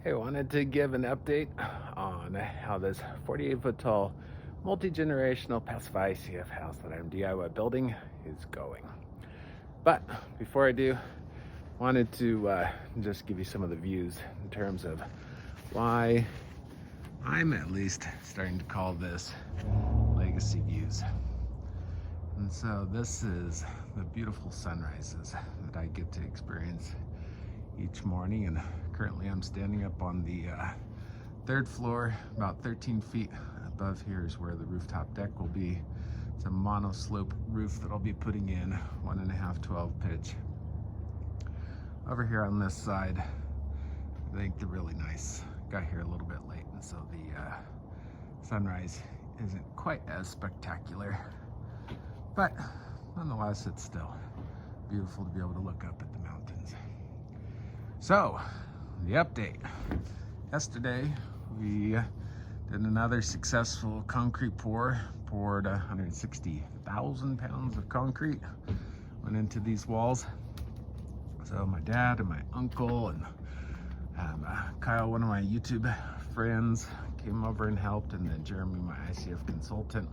Hey, wanted to give an update on how this 48-foot tall, multi-generational passive ICF house that I'm DIY building is going. But before I do, wanted to just give you some of the views in terms of why I'm at least starting to call this legacy views. And so this is the beautiful sunrises that I get to experience each morning, and currently I'm standing up on the third floor. About 13 feet above here is where the rooftop deck will be. It's a mono-slope roof that I'll be putting in, 1.5 12 pitch. Over here on this side, I think they're really nice. Got here a little bit late, and so the sunrise isn't quite as spectacular, but nonetheless it's still beautiful to be able to look up at the mountains. So, the update. Yesterday, we did another successful concrete pour. Poured 160,000 pounds of concrete. Went into these walls. So my dad and my uncle and Kyle, one of my YouTube friends, came over and helped, and then Jeremy, my ICF consultant.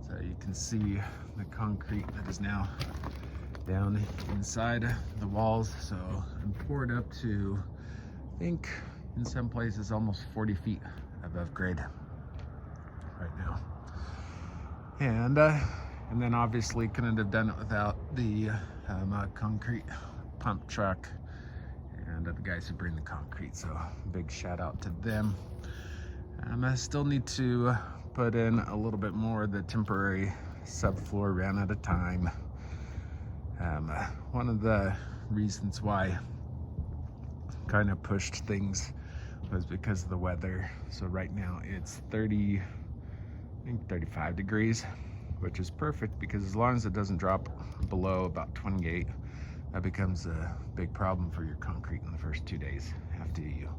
So you can see the concrete that is now down inside the walls. So I'm poured up to, I think in some places, almost 40 feet above grade right now. And then obviously couldn't have done it without the concrete pump truck and the guys who bring the concrete. So big shout out to them. I still need to put in a little bit more. The temporary subfloor ran out of time. One of the reasons why I kind of pushed things was because of the weather. So right now it's 35 degrees, which is perfect because as long as it doesn't drop below about 28, that becomes a big problem for your concrete in the first 2 days after you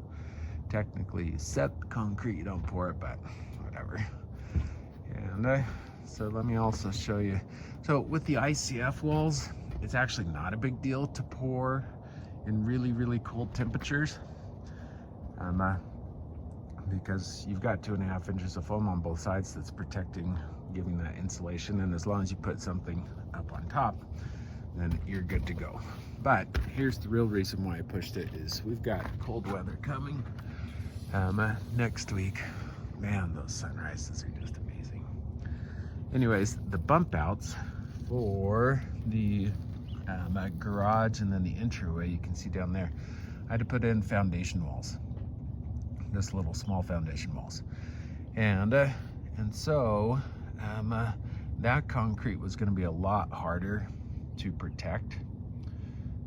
technically set the concrete. You don't pour it, but whatever. And so let me also show you. So with the ICF walls, it's actually not a big deal to pour in really, really cold temperatures, because you've got 2.5 inches of foam on both sides that's protecting, giving that insulation. And as long as you put something up on top, then you're good to go. But here's the real reason why I pushed it is we've got cold weather coming next week. Man, those sunrises are just amazing. Anyways, the bump outs for the garage and then the entryway, you can see down there, I had to put in foundation walls, just little small foundation walls, and so that concrete was going to be a lot harder to protect,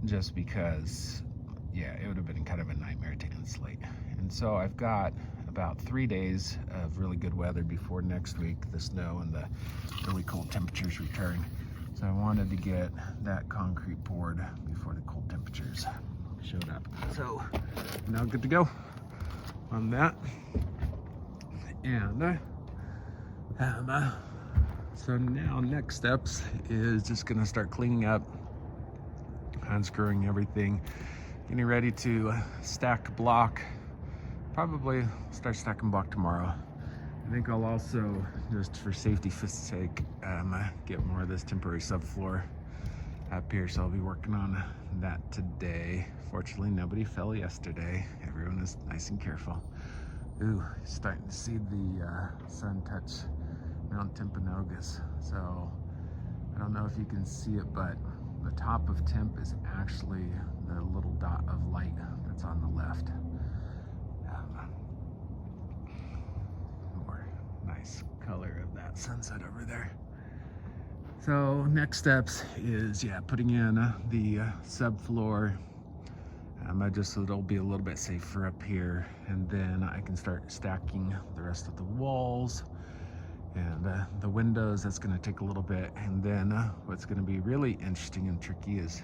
just because, yeah, it would have been kind of a nightmare to insulate. And so I've got about 3 days of really good weather before next week the snow and the really cold temperatures return. So I wanted to get that concrete poured before the cold temperatures showed up. So now good to go on that. And so now next steps is just gonna start cleaning up, unscrewing everything, getting ready to stack block. Probably start stacking block tomorrow. I think I'll also, just for safety's sake, get more of this temporary subfloor up here. So I'll be working on that today. Fortunately, nobody fell yesterday. Everyone is nice and careful. Ooh, starting to see the sun touch Mount Timpanogos. So I don't know if you can see it, but the top of Temp is actually the little dot of light that's on the left. More nice color of that sunset over there. So next steps is, yeah, putting in the subfloor. So it'll be a little bit safer up here, and then I can start stacking the rest of the walls and the windows. That's going to take a little bit. And then what's going to be really interesting and tricky is,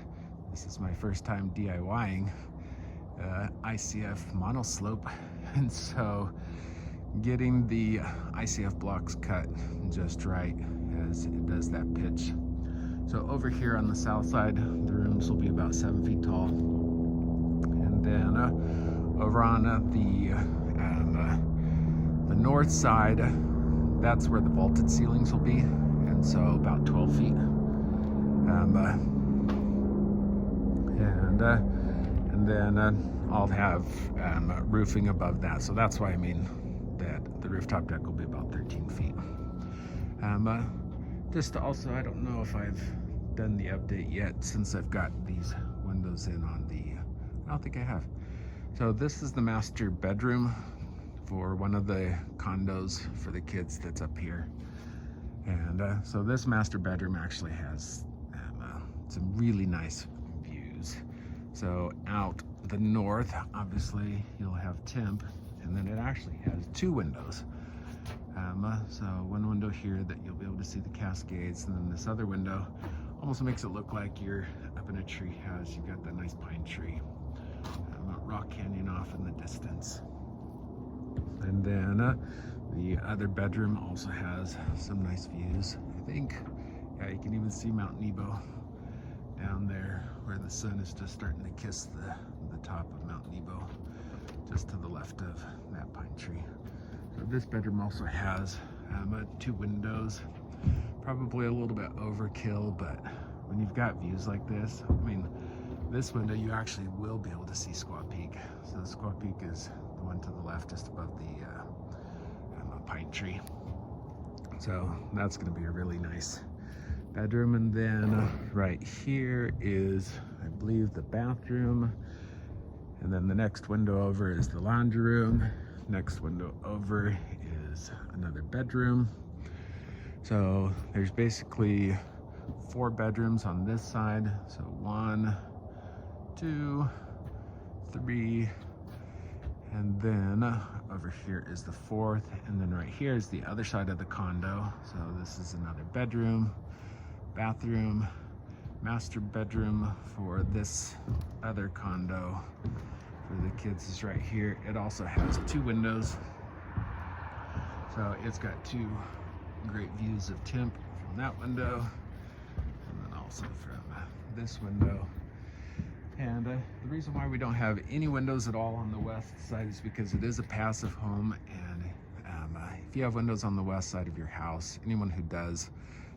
this is my first time DIYing ICF monoslope, and so getting the ICF blocks cut just right as it does that pitch. So over here on the south side, the rooms will be about 7 feet tall, and then over on the north side, that's where the vaulted ceilings will be, and so about 12 feet. And then I'll have roofing above that, so that's why I mean that the rooftop deck will be about 13 feet. Just also, I don't know if I've done the update yet since I've got these windows in on I don't think I have. So this is the master bedroom for one of the condos for the kids that's up here. And so this master bedroom actually has some really nice views. So out the north, obviously you'll have temp, and then it actually has two windows. So one window here that you'll be able to see the Cascades, and then this other window almost makes it look like you're up in a tree house. You've got that nice pine tree, rock canyon off in the distance. And then the other bedroom also has some nice views. I think, yeah, you can even see Mount Nebo down there where the sun is just starting to kiss the top of Mount Nebo, just to the left of that pine tree. So this bedroom also has two windows, probably a little bit overkill, but when you've got views like this, I mean, this window you actually will be able to see Squaw Peak. So the Squaw Peak is the one to the left, just above the pine tree. So that's going to be a really nice bedroom. And then right here is, I believe, the bathroom. And then the next window over is the laundry room. Next window over is another bedroom. So there's basically 4 bedrooms on this side. So 1, 2, 3, and then over here is the 4th, and then right here is the other side of the condo. So this is another bedroom, bathroom, master bedroom for this other condo for the kids is right here. It also has 2 windows, so it's got 2 great views of temp from that window, and then also from this window. And the reason why we don't have any windows at all on the west side is because it is a passive home, and if you have windows on the west side of your house, anyone who does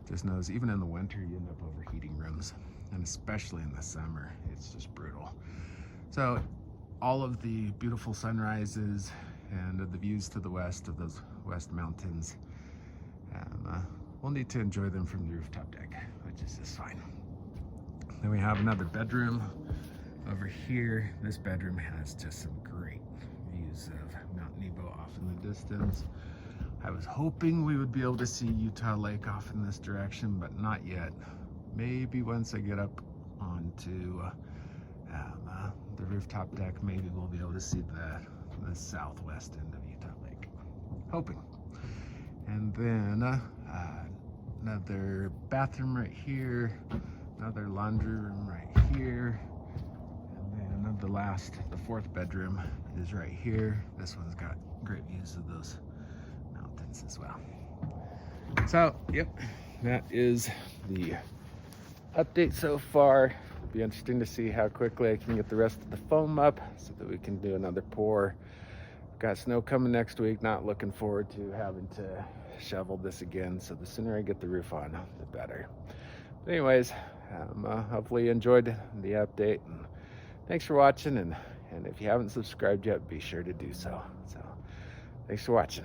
just knows even in the winter you end up overheating rooms, and especially in the summer it's just brutal. So all of the beautiful sunrises and the views to the west of those west mountains, we'll need to enjoy them from the rooftop deck, which is just fine. Then we have another bedroom over here. This bedroom has just some great views of Mount Nebo off in the distance. I was hoping we would be able to see Utah Lake off in this direction, but not yet. Maybe once I get up onto the rooftop deck, maybe we'll be able to see the southwest end of Utah Lake. Hoping. And then another bathroom right here, another laundry room right here, and then the 4th bedroom is right here. This one's got great views of those mountains as well. So, yep, that is the update so far. It'll be interesting to see how quickly I can get the rest of the foam up so that we can do another pour. Got snow coming next week, not looking forward to having to shovel this again, so the sooner I get the roof on, the better. But anyways, hopefully you enjoyed the update, and thanks for watching, and if you haven't subscribed yet, be sure to do so. So thanks for watching.